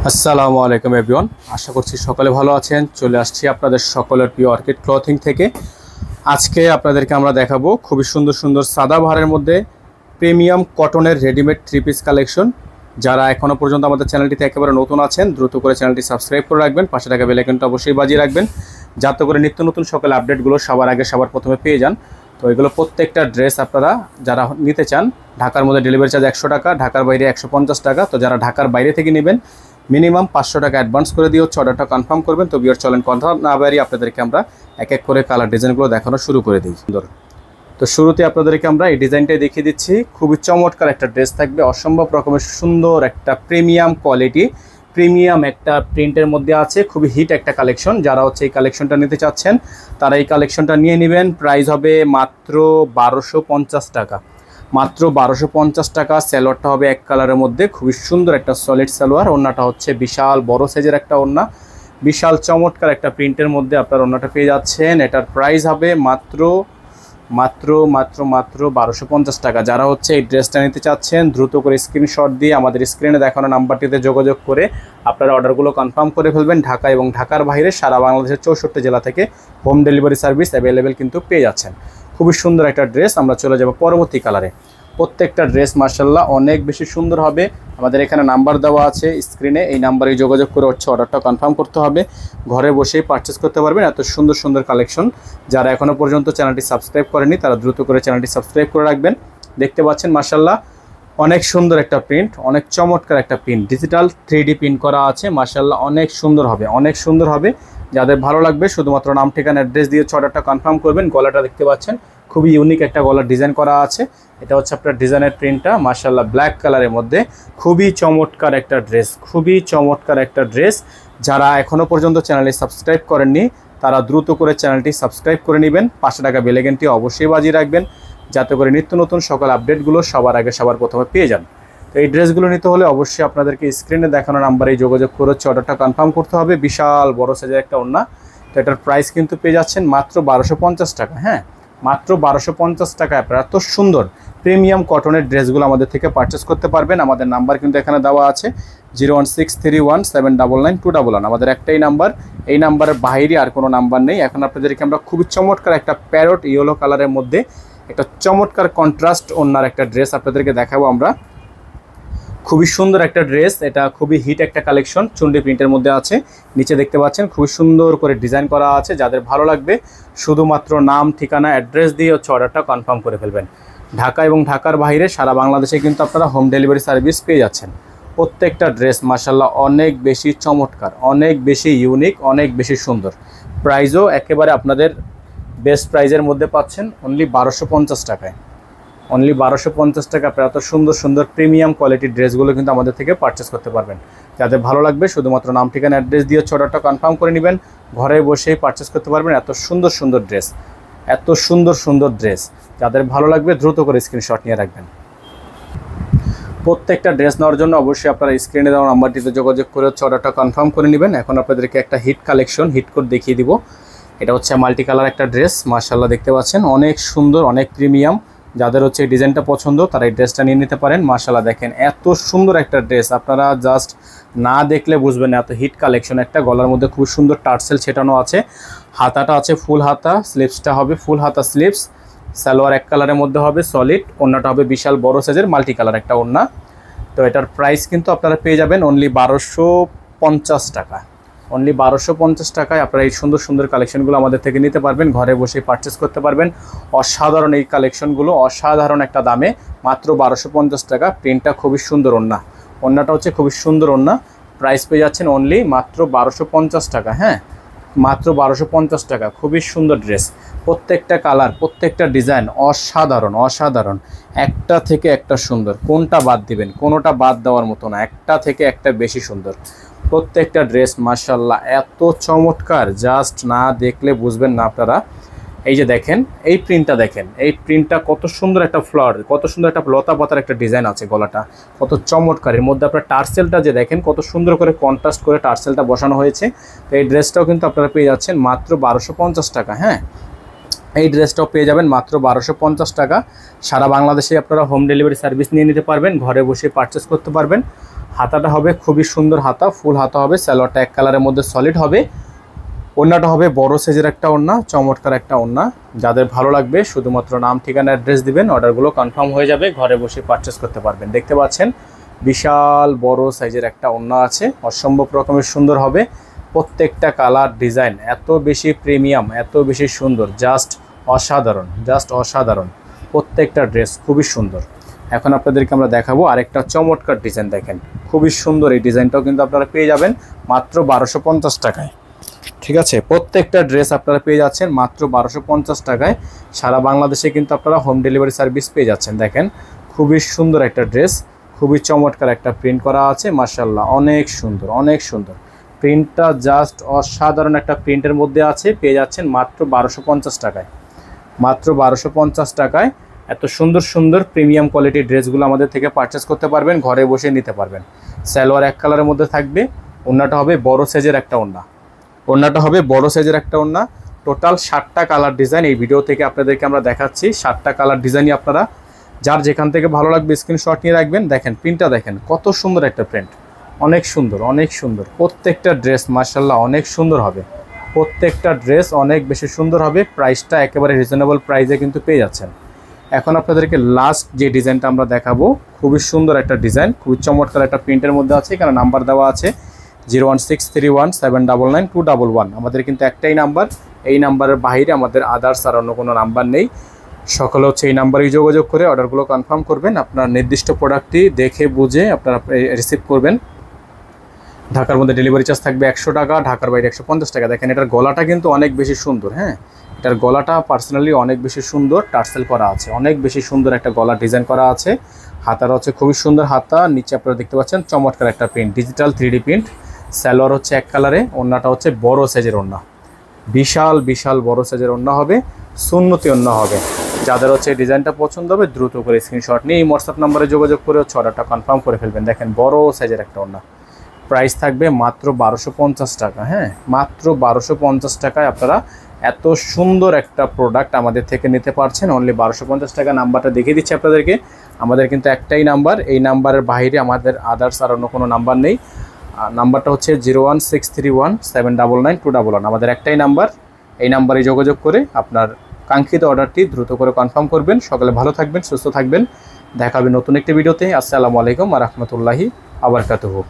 আসসালামু আলাইকুম এভরিওয়ান, আশা করছি সকলে ভালো আছেন। চলে আসছি আপনাদের সকলের প্রিয় অর্কিড ক্লথিং থেকে। আজকে আপনাদেরকে আমরা দেখাবো খুবই সুন্দর সুন্দর সাদাবাহারের মধ্যে প্রিমিয়াম কটনের রেডিমেড থ্রি পিস কালেকশন। যারা এখনও পর্যন্ত আমাদের চ্যানেলটিতে একেবারে নতুন আছেন, দ্রুত করে চ্যানেলটি সাবস্ক্রাইব করে রাখবেন, পাশে থাকা বেল আইকনটা অবশ্যই বাজিয়ে রাখবেন, যাতে করে নিত্য নতুন সকল আপডেটগুলো সবার আগে সবার প্রথমে পেয়ে যান। তো এগুলো প্রত্যেকটা ড্রেস আপনারা যারা নিতে চান, ঢাকার মধ্যে ডেলিভারি চার্জ 100 টাকা, ঢাকার বাইরে 150 টাকা। তো যারা ঢাকার বাইরে থেকে নেবেন মিনিমাম 500 টাকা অ্যাডভান্স করে দিয়ে অর্ডারটা কনফার্ম করবেন। তো বিয়ার চলেন কথা না বাড়িয়ে আপনাদেরকে আমরা এক এক করে কালার ডিজাইনগুলো দেখানো শুরু করে দিই। সুন্দর। তো শুরুতে আপনাদেরকে আমরা এই ডিজাইনটাই দেখিয়ে দিচ্ছি। খুবই চমৎকার একটা ড্রেস থাকবে, অসম্ভব রকমের সুন্দর একটা প্রিমিয়াম কোয়ালিটি, প্রিমিয়াম একটা প্রিন্টের মধ্যে আছে। খুবই হিট একটা কালেকশন। যারা এই কালেকশনটা নিতে চাচ্ছেন তারা এই কালেকশনটা নিয়ে নেবেন। প্রাইস হবে মাত্র 1250 টাকা, মাত্র 1250 টাকা। সালোয়ারটা হবে এক কালারের মধ্যে, খুবই সুন্দর একটা সলিড সালোয়ার। ওড়নাটা হচ্ছে বিশাল বড় সাইজের একটা ওড়না, বিশাল চমৎকার একটা প্রিন্টের মধ্যে আপনার ওড়নাটা পেয়ে যাচ্ছেন। এটার প্রাইস হবে মাত্র মাত্র মাত্র মাত্র 1250 টাকা। যারা এই ড্রেসটা নিতে চাচ্ছেন দ্রুত করে স্ক্রিনশট দিয়ে আমাদের স্ক্রিনে দেখানো নাম্বারটিতে যোগাযোগ করে আপনারা অর্ডারগুলো কনফার্ম করে ফেলবেন। ঢাকা এবং ঢাকার বাইরে সারা বাংলাদেশের 64 জেলা থেকে হোম ডেলিভারি সার্ভিস অ্যাভেলেবেল কিন্তু পেয়ে যাচ্ছেন। খুবই সুন্দর একটা ড্রেস। আমরা চলে যাব পরবর্তী কালারে। প্রত্যেকটা ড্রেস মাশাআল্লাহ অনেক বেশি সুন্দর হবে। আমাদের এখানে নাম্বার দেওয়া আছে স্ক্রিনে, এই নাম্বারে যোগাযোগ করে অর্ডারটা কনফার্ম করতে হবে। ঘরে বসেই পারচেস করতে পারবেন। এত সুন্দর সুন্দর কালেকশন। যারা এখনও পর্যন্ত চ্যানেলটি সাবস্ক্রাইব করেনি তারা দ্রুত করে চ্যানেলটি সাবস্ক্রাইব করে রাখবেন। দেখতে পাচ্ছেন মাশাআল্লাহ অনেক সুন্দর একটা প্রিন্ট, অনেক চমৎকার একটা প্রিন্ট, ডিজিটাল 3D প্রিন্ট করা আছে। মাশাআল্লাহ অনেক সুন্দর হবে, অনেক সুন্দর হবে। যাদের ভালো লাগবে শুধুমাত্র নাম ঠিকানা অ্যাড্রেস দিয়ে অর্ডারটা কনফার্ম করবেন। গলাটা দেখতে পাচ্ছেন খুবই ইউনিক একটা গলার ডিজাইন করা আছে। এটা হচ্ছে আপনার ডিজাইনের প্রিন্টটা মাশাআল্লাহ ব্ল্যাক কালারের মধ্যে। খুবই চমৎকার একটা ড্রেস, খুবই চমৎকার একটা ড্রেস। যারা এখনও পর্যন্ত চ্যানেলটি সাবস্ক্রাইব করেননি তারা দ্রুত করে চ্যানেলটি সাবস্ক্রাইব করে নেবেন, 500 টাকা বেল আইকনটি অবশ্যই বাজিয়ে রাখবেন, যাতে করে নিত্য নতুন সকল আপডেটগুলো সবার আগে সবার প্রথমে পেয়ে যান। তো এই ড্রেসগুলো নিতে হলে অবশ্যই আপনাদেরকে স্ক্রিনে দেখানো নাম্বারে যোগাযোগ করে অর্ডারটা কনফার্ম করতে হবে। বিশাল বড় সাইজের একটা ওড়না। তো এটার প্রাইস কিন্তু পেয়ে যাচ্ছেন মাত্র 1250 টাকা। হ্যাঁ, মাত্র 1250 টাকায় আপনারা এত সুন্দর প্রিমিয়াম কটনের ড্রেসগুলো আমাদের থেকে পারচেস করতে পারবেন। আমাদের নাম্বার কিন্তু এখানে দেওয়া আছে 01631799211। আমাদের একটাই নাম্বার, এই নাম্বারের বাইরে আর কোনো নাম্বার নেই। এখন আপনাদেরকে আমরা খুবই চমৎকার একটা প্যারট ইয়েলো কালারের মধ্যে একটা চমৎকার কন্ট্রাস্ট ওড়নার একটা ড্রেস আপনাদেরকে দেখাবো আমরা। খুবই সুন্দর একটা ড্রেস, এটা খুবই হিট একটা কালেকশন, চুন্ডি প্রিন্টের মধ্যে আছে। নিচে দেখতে পাচ্ছেন খুবই সুন্দর করে ডিজাইন করা আছে। যাদের ভালো লাগবে শুধুমাত্র নাম ঠিকানা অ্যাড্রেস দিয়ে অর্ডারটা কনফার্ম করে ফেলবেন। ঢাকা এবং ঢাকার বাইরে সারা বাংলাদেশে কিন্তু আপনারা হোম ডেলিভারি সার্ভিস পেয়ে যাচ্ছেন। প্রত্যেকটা ড্রেস মাশাআল্লাহ অনেক বেশি চমৎকার, অনেক বেশি ইউনিক, অনেক বেশি সুন্দর। প্রাইসও একেবারে আপনাদের বেস্ট প্রাইজের মধ্যে পাচ্ছেন অনলি 1250 টাকায়। অনলি 1250 টাকা আপনারা এত সুন্দর সুন্দর প্রিমিয়াম কোয়ালিটির ড্রেসগুলো কিন্তু আমাদের থেকে পারচেস করতে পারবেন। যাদের ভালো লাগবে শুধুমাত্র নাম ঠিকানা অ্যাড্রেস দিয়ে অর্ডারটা কনফার্ম করে নেবেন, ঘরে বসেই পারচেস করতে পারবেন। এত সুন্দর সুন্দর ড্রেস, এত সুন্দর সুন্দর ড্রেস। যাদের ভালো লাগবে দ্রুত করে স্ক্রিনশট নিয়ে রাখবেন। প্রত্যেকটা ড্রেস নেওয়ার জন্য অবশ্যই আপনারা স্ক্রিনে দেওয়া নাম্বারটিতে যোগাযোগ করে অর্ডারটা কনফার্ম করে নেবেন। এখন আপনাদেরকে একটা হিট কালেকশন হিট কোড দেখিয়ে দিব। এটা হচ্ছে মাল্টি কালার একটা ড্রেস। মাশাআল্লাহ দেখতে পাচ্ছেন অনেক সুন্দর, অনেক প্রিমিয়াম। যাদের এই ডিজাইনটা পছন্দ তারা এই ড্রেসটা নিয়ে নিতে পারেন। মাশাআল্লাহ দেখেন এত সুন্দর একটা ড্রেস, আপনারা জাস্ট না দেখলে বুঝবেন এত হিট কালেকশন একটা। গলার মধ্যে খুব সুন্দর টার্সেল ছেটানো আছে, হাতাটা আছে ফুল হাতা, স্লিপসটা হবে ফুল হাতা স্লিপস, সালোয়ার এক কালারের মধ্যে হবে সলিড, ওড়নাটা হবে বিশাল বড় সাইজের মাল্টি কালার একটা ওড়না। তো এটার প্রাইস কিন্তু আপনারা পেয়ে যাবেন অনলি 1250 টাকা। অনলি 1250 টাকায় আপনারা এই সুন্দর সুন্দর কালেকশনগুলো আমাদের থেকে নিতে পারবেন, ঘরে বসেই পারচেস করতে পারবেন। অসাধারণ এই কালেকশনগুলো, অসাধারণ একটা দামে, মাত্র 1250 টাকা। প্রিন্টটা খুবই সুন্দর, ওড়নাটা হচ্ছে খুবই সুন্দর ওড়না। প্রাইস পেয়ে যাচ্ছেন অনলি মাত্র 1250 টাকা। হ্যাঁ, মাত্র 1250 টাকা। খুবই সুন্দর ড্রেস, প্রত্যেকটা কালার, প্রত্যেকটা ডিজাইন অসাধারণ, অসাধারণ। একটা থেকে একটা সুন্দর, কোনটা বাদ দিবেন? কোনোটা বাদ দেওয়ার মতো না, একটা থেকে একটা বেশি সুন্দর। প্রত্যেকটা ড্রেস মাশাআল্লাহ এত চমৎকার, জাস্ট না দেখলে বুঝবেন না আপনারা। এই যে দেখেন এই প্রিন্টটা, দেখেন এই প্রিন্টটা কত সুন্দর একটা ফ্লাওয়ার, কত সুন্দর একটা লতা পাতার একটা ডিজাইন আছে। গলাটা কত চমৎকার, এর মধ্যে আপনার টার্সেলটা যে দেখেন কত সুন্দর করে কন্ট্রাস্ট করে টার্সেলটা বসানো হয়েছে। তো এই ড্রেসটাও কিন্তু আপনারা পেয়ে যাচ্ছেন মাত্র 1250 টাকা। হ্যাঁ, এই ড্রেসটাও পেয়ে যাবেন মাত্র 1250 টাকা। সারা বাংলাদেশে আপনারা হোম ডেলিভারি সার্ভিস নিয়ে নিতে পারবেন, ঘরে বসে পারচেস করতে পারবেন। হাতাটা হবে খুবই সুন্দর হাতা, ফুল হাতা হবে। সালোয়ারটা এক কালারের মধ্যে সলিড হবে। ওড়নাটা হবে বড় সাইজের একটা ওড়না, চমৎকার একটা ওড়না। যাদের ভালো লাগবে শুধুমাত্র নাম ঠিকানা অ্যাড্রেস দিবেন, অর্ডারগুলো কনফার্ম হয়ে যাবে, ঘরে বসে পারচেস করতে পারবেন। দেখতে পাচ্ছেন বিশাল বড় সাইজের একটা ওড়না আছে, অসম্ভব রকমের সুন্দর হবে। প্রত্যেকটা কালার ডিজাইন এত বেশি প্রিমিয়াম, এত বেশি সুন্দর, জাস্ট অসাধারণ, জাস্ট অসাধারণ। প্রত্যেকটা ড্রেস খুবই সুন্দর। এখন আপনাদেরকে আমরা দেখাবো আরেকটা চমৎকার ডিজাইন। দেখেন খুবই সুন্দর, এই ডিজাইনটাও কিন্তু আপনারা পেয়ে যাবেন মাত্র 1250 টাকায়। ঠিক আছে, প্রত্যেকটা ড্রেস আপনারা পেয়ে যাচ্ছেন মাত্র 1250 টাকায়। সারা বাংলাদেশে কিন্তু আপনারা হোম ডেলিভারি সার্ভিস পেয়ে যাচ্ছেন। দেখেন খুবই সুন্দর একটা ড্রেস, খুবই চমৎকার একটা প্রিন্ট করা আছে, মাশাআল্লাহ অনেক সুন্দর, অনেক সুন্দর। প্রিন্টটা জাস্ট অসাধারণ একটা প্রিন্টের মধ্যে আছে, পেয়ে যাচ্ছেন মাত্র 1250 টাকায়। মাত্র 1250 টাকায় এত সুন্দর সুন্দর প্রিমিয়াম কোয়ালিটির ড্রেসগুলো আমাদের থেকে পারচেস করতে পারবেন, ঘরে বসে নিতে পারবেন। সালোয়ার এক কালারের মধ্যে থাকবে, ওড়নাটা হবে বড় সাইজের একটা ওড়না, ওড়নাটা হবে বড় সাইজের একটা ওড়না। টোটাল 60টা কালার ডিজাইন এই ভিডিও থেকে আপনাদেরকে আমরা দেখাচ্ছি। 60টা কালার ডিজাইনই আপনারা যার যেখান থেকে ভালো লাগবে স্ক্রিনশট নিয়ে রাখবেন। দেখেন প্রিন্টটা দেখেন কত সুন্দর একটা প্রিন্ট, অনেক সুন্দর, অনেক সুন্দর। প্রত্যেকটা ড্রেস মাশাআল্লাহ অনেক সুন্দর হবে, প্রত্যেকটা ড্রেস অনেক বেশি সুন্দর হবে। প্রাইসটা একেবারে রিজনেবল প্রাইসে কিন্তু পেয়ে যাচ্ছেন। এখন আপনাদেরকে লাস্ট যে ডিজাইনটা আমরা দেখাবো, খুবই সুন্দর একটা ডিজাইন, খুবই চমৎকার একটা প্রিন্টের মধ্যে আছে। এখানে নাম্বার দেওয়া আছে 01631791211। আমাদের কিন্তু একটাই নাম্বার, এই নাম্বারের বাইরে আমাদের আদার্স আর অন্য কোনো নাম্বার নেই। সকলে হচ্ছে এই নাম্বারেই যোগাযোগ করে অর্ডারগুলো কনফার্ম করবেন। আপনার নির্দিষ্ট প্রোডাক্টটি দেখে বুঝে আপনারা রিসিভ করবেন। ঢাকার মধ্যে ডেলিভারি চার্জ থাকবে 100 টাকা, ঢাকার বাইরে 150 টাকা। দেখেন এটার গলাটা কিন্তু অনেক বেশি সুন্দর, হ্যাঁ এটার গলাটা পার্সোনালি অনেক বেশি সুন্দর, টার্সেল করা আছে, অনেক বেশি সুন্দর একটা গলা ডিজাইন করা আছে। হাতার হচ্ছে খুবই সুন্দর হাতা, নিচে আপনারা দেখতে পাচ্ছেন চমৎকার একটা print, digital 3D print. Salwar হচ্ছে এক কালারে, ওড়নাটা হচ্ছে বড় সাইজের ওড়না, বিশাল বিশাল বড় সাইজের ওড়না হবে, সুন্নতি ওড়না হবে। যাদের হচ্ছে ডিজাইনটা পছন্দ হবে দ্রুত করে স্ক্রিনশট নিয়ে এই হোয়াটসঅ্যাপ নাম্বারে যোগাযোগ করে হচ্ছে অর্ডারটা কনফার্ম করে ফেলবেন। দেখেন বড় সাইজের একটা ওড়না, প্রাইস থাকবে মাত্র 1250 টাকা। হ্যাঁ মাত্র 1250 টাকায় আপনারা এত সুন্দর একটা প্রোডাক্ট আমাদের থেকে নিতে পারছেন অনলি 1250 টাকা। নাম্বারটা দেখিয়ে দিচ্ছি আপনাদেরকে, আমাদের কিন্তু একটাই নাম্বার, এই নাম্বারের বাইরে আমাদের আদার্স আর অন্য কোনো নাম্বার নেই। নাম্বারটা হচ্ছে 01631799211। আমাদের একটাই নাম্বার, এই নাম্বারে যোগাযোগ করে আপনার কাঙ্ক্ষিত অর্ডারটি দ্রুত করে কনফার্ম করবেন। সকলে ভালো থাকবেন, সুস্থ থাকবেন, দেখা হবে নতুন একটি ভিডিওতে। আসসালামু আলাইকুম ওয়া রাহমাতুল্লাহি ওয়া বারাকাতুহু।